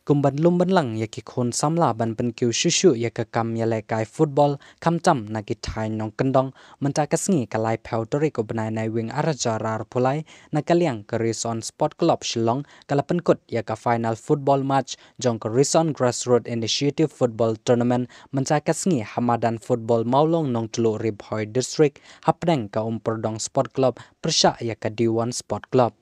kumban lumban lang ya ki khon samla ban pen kyu shushu ya ka kam ya le kai football kham cham na ki thai nong kendong menta kasngi kalai phau tori ko banai nai wing araja rar pulai na kalyang ka Rison Sport Club Shillong kalapan kut ya ka final football match jong ka Rison Grassroot Initiative Football Tournament menta kasngi Hamadan Football Maulong nong tulu Ribhoi District hapdeng ka Perdong Sport Club persya ya ka D1 Sport Club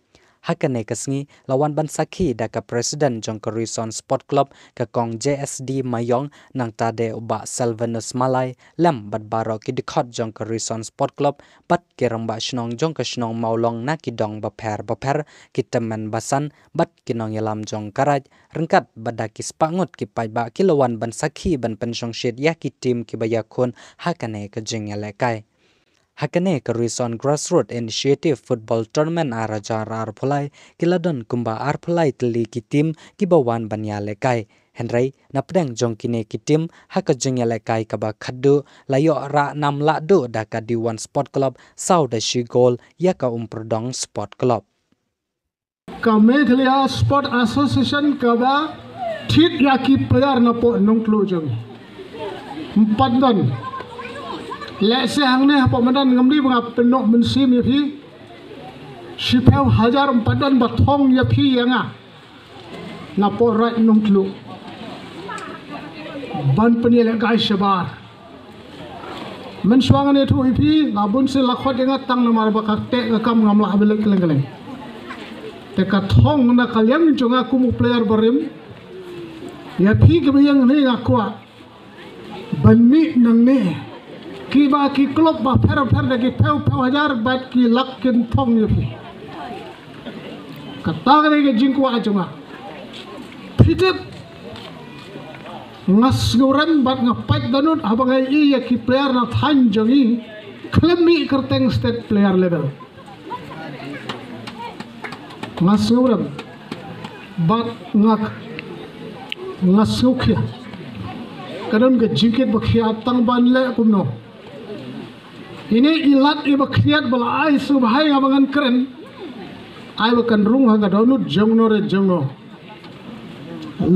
hakane kasngi lawan ban sakhi da ka president jong ka Rison Sport Club ka kong JSD Mayong nang tade uba Selvanus Malay lam bat baro ki dikhot jong ka Rison Sport Club bat kirang ba shnong jong ka shnong maulong na ki dong ba pher ki temen basan bat kinong yalam jong karaj rengkat bada ki spangut ki pai ba ki lawan ban sakhi ban penshong shit ya ki tim ki baya khon hakane ka jing ya lekai hakane ka Rison Grassroot Initiative Football Tournament araja rar phulai kiladon kumba ar phulai tli ki team ki bawan banya lekai henry napdeng jong kine ki team haka jing lekai ka ba khaddu layo ra nam la do da ka D1 Sport Club sau da shi goal ya ka Perdong Sport Club ka Meghalaya Sport Association ka ba thit ya ki player na po nong klo jong padon le se hangne apa madan ngamri banga penok mensim ya phi sipau hajar padan bathong ya phi yanga na po right nong klo ban pani le gai shabar men swangane thu phi ngabun se lakhot nga tang na mar ba ka te ka kam ngamla abelek leng te ka thong na kalyang jonga kumu player barim ya phi ke bayang ne ngakwa banmi nang ne ki ba ki klub ba pher de ki pheu hajar bat ki lak kin thong ni phi ka tag ne ke jingkwa ajunga phitep ngas nguran bat ngapat danut abangai i ya ki player na than jongi klemi kerteng state player level ngas nguran bat ngas ngukhya kadon ke jingket bakhya tang ban le kumno ini ilat iba kriat bala ai subhai ngabangan keren ai bakan rung haga donut jongno re jongno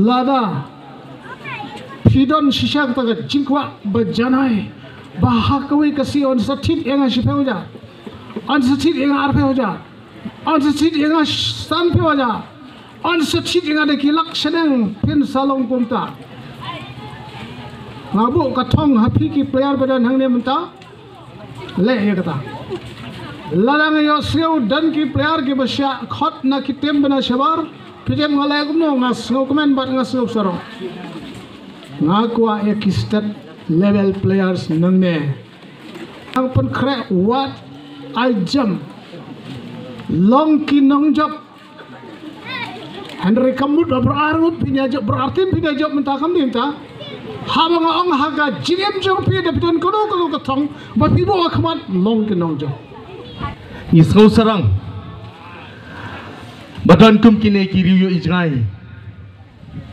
lada pidon shisha ta jingkwa bajanai bahakawi kasi on satit enga shipeuja on satit enga arpeuja on satit enga san peuja on satit enga de kilak seneng pin salong punta ngabu kathong hapi ki player badan hangne menta le ye kata ladang yo seu dan ki player ki basya khot na ki tem bana shabar pitem ngale gumno ngas ngomen bat ngas ngok saro ngakwa e ki state level players nangne ang pon kre what I jump long ki nong job Henry kamut berarut pinya job berarti pinya job menta kam dinta habang ang haga jim jong pi de piton kono ka thong ba pi bo khmat long ke nong jong isro sarang badan kum kine ki riyo ijngai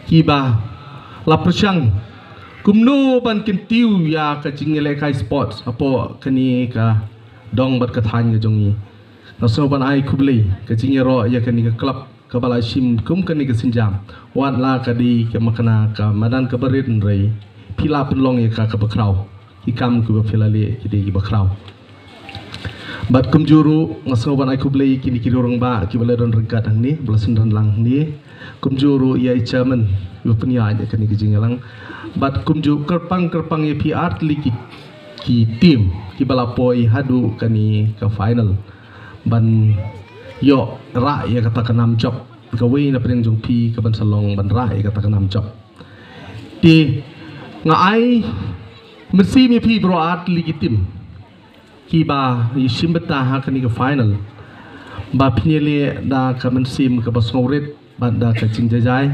ki ba la prashang kumno ban kin tiu ya ka jingele kai sports apo kani ka dong bat ka than ga jongi naso ban ai kublei ka jingero ya kani ka club ka bala shim kum kani ka sinjam wat la ka di ka makana ka madan ka barit rei pila penlong ya ka bakrau ki kam ku ba filale ki di bakrau bat kum juru ngaso ban ai kublei kini ki dorong ba ki bala don regat ang ni bala sendan lang ni kum juru ya chairman yo penya ya kani ki jingalang bat kum ju kerpang ya pi atli ki tim ki bala poi hadu kani ka final ban yo ra ya kata kenam job gawe na pring jong pi ka ban salong ban ra ya kata kenam job ti ngai mesti mi pi bro at legitim ki ba yishim beta ha kani ka final ba pinele da ka man sim ka ba snoret ban da ka jing jajai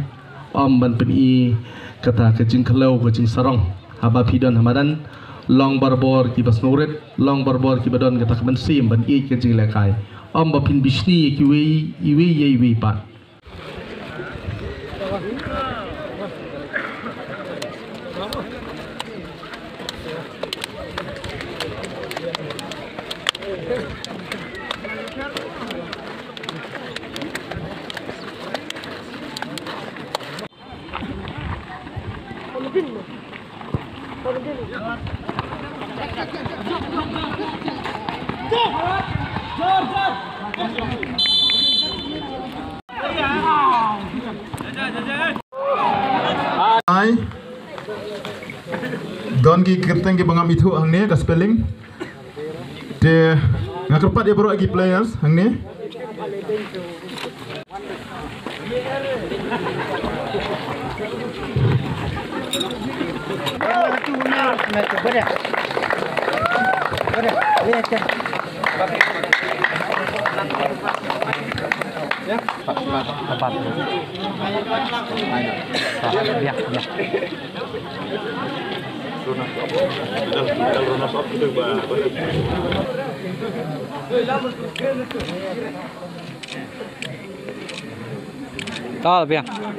om ban pen i kata ka jing khalo ka jing sarong ha ba pi don hamadan long barbor ki ba snoret long barbor ki ba don kata ka man sim ban i ka jing lekai om ba pin bishni ki we ye we pa bangki kerteng ke bangam itu hang ni ka spelling. De ngakerpat dia baru lagi players hang ni. Tahu biar.